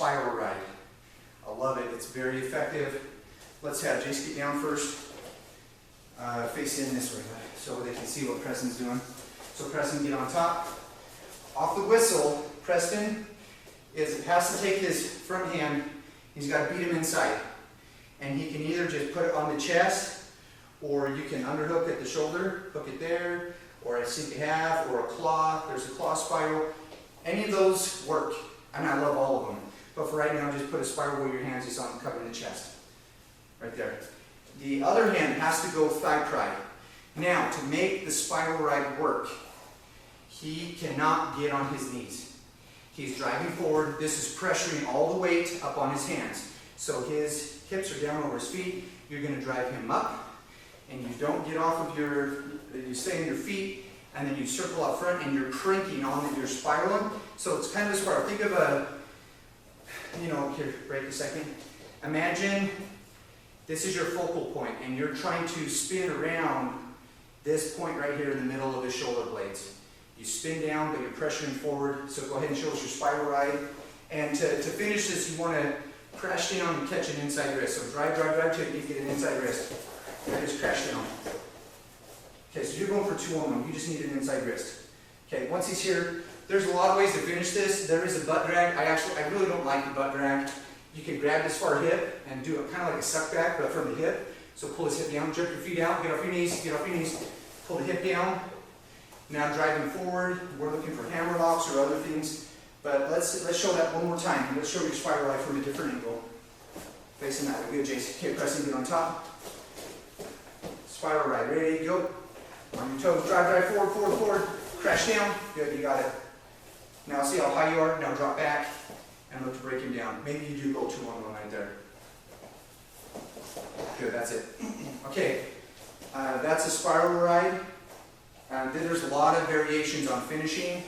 spiral ride. I love it. It's very effective. Let's have Jace get down first. Face in this way so they can see what Preston's doing. So Preston, get on top. Off the whistle, Preston has to take his front hand. He's got to beat him inside. And he can either just put it on the chest, or you can underhook at the shoulder, hook it there, or a sink half, or a claw. There's a claw spiral. Any of those work, and I love all of them. But for right now, just put a spiral where your hands is on, covering the chest. Right there. The other hand has to go thigh pry. Now, to make the spiral ride work, he cannot get on his knees. He's driving forward. This is pressuring all the weight up on his hands. So his hips are down over his feet. You're going to drive him up, and you don't get off of you stay on your feet, and then you circle up front, and you're cranking on it, you're spiraling. So it's kind of a spiral. Think of a, here, break a second. Imagine this is your focal point, and you're trying to spin around this point right here in the middle of the shoulder blades. You spin down, but you're pressuring forward. So go ahead and show us your spiral ride. And to finish this, you want to crash down and catch an inside wrist. So drive till you get an inside wrist. And just crash down. Okay, so you're going for 2 on 1. You just need an inside wrist. Okay, once he's here, there's a lot of ways to finish this. There is a butt drag. I really don't like the butt drag. You can grab this far hip and do it kind of like a suck back, but from the hip. So pull his hip down, jerk your feet out, get off your knees, pull the hip down. Now driving forward, we're looking for hammer locks or other things. But let's show that one more time. Let's show your spiral ride from a different angle. Facing that way. Good, Jason. Okay, pressing, get on top. Spiral ride, ready, go. On your toes, drive forward. Crash down. Good, you got it. Now see how high you are. Now drop back and look to break him down. Maybe you do go 2 on 1 right there. Good, that's it. Okay, that's a spiral ride. Then there's a lot of variations on finishing.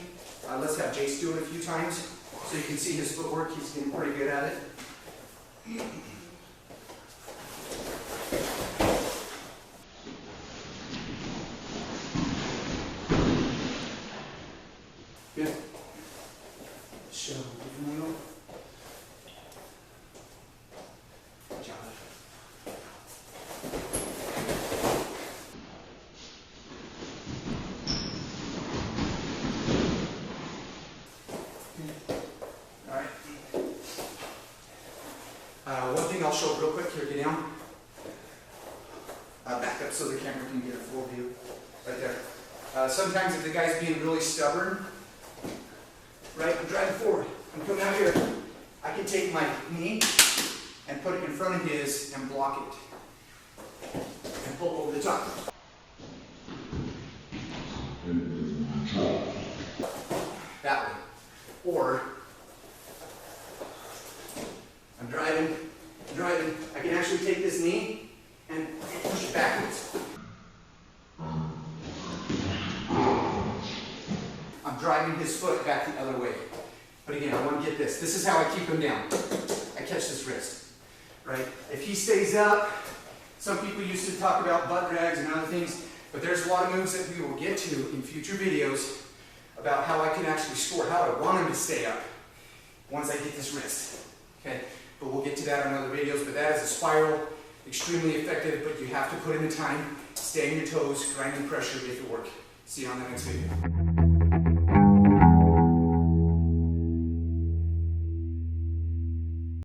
Let's have Jace do it a few times so you can see his footwork. He's getting pretty good at it. Good. Show different angle. Good job. All right. One thing I'll show real quick here. Get down. Back up so the camera can get a full view. Right there. Sometimes if the guy's being really stubborn, right, I'm driving forward. I'm coming out here. I can take my knee and put it in front of his and block it. And pull over the top. That way. Or, I'm driving. I can actually take this knee and push it backwards. I'm driving his foot back the other way. But again, I want to get this. This is how I keep him down. I catch this wrist, right? If he stays up, some people used to talk about butt drags and other things, but there's a lot of moves that we will get to in future videos about how I can actually score, how I want him to stay up once I get this wrist, okay? But we'll get to that on other videos, but that is a spiral, extremely effective, but you have to put in the time, stay on your toes, grinding pressure, make it work. See you on the next video.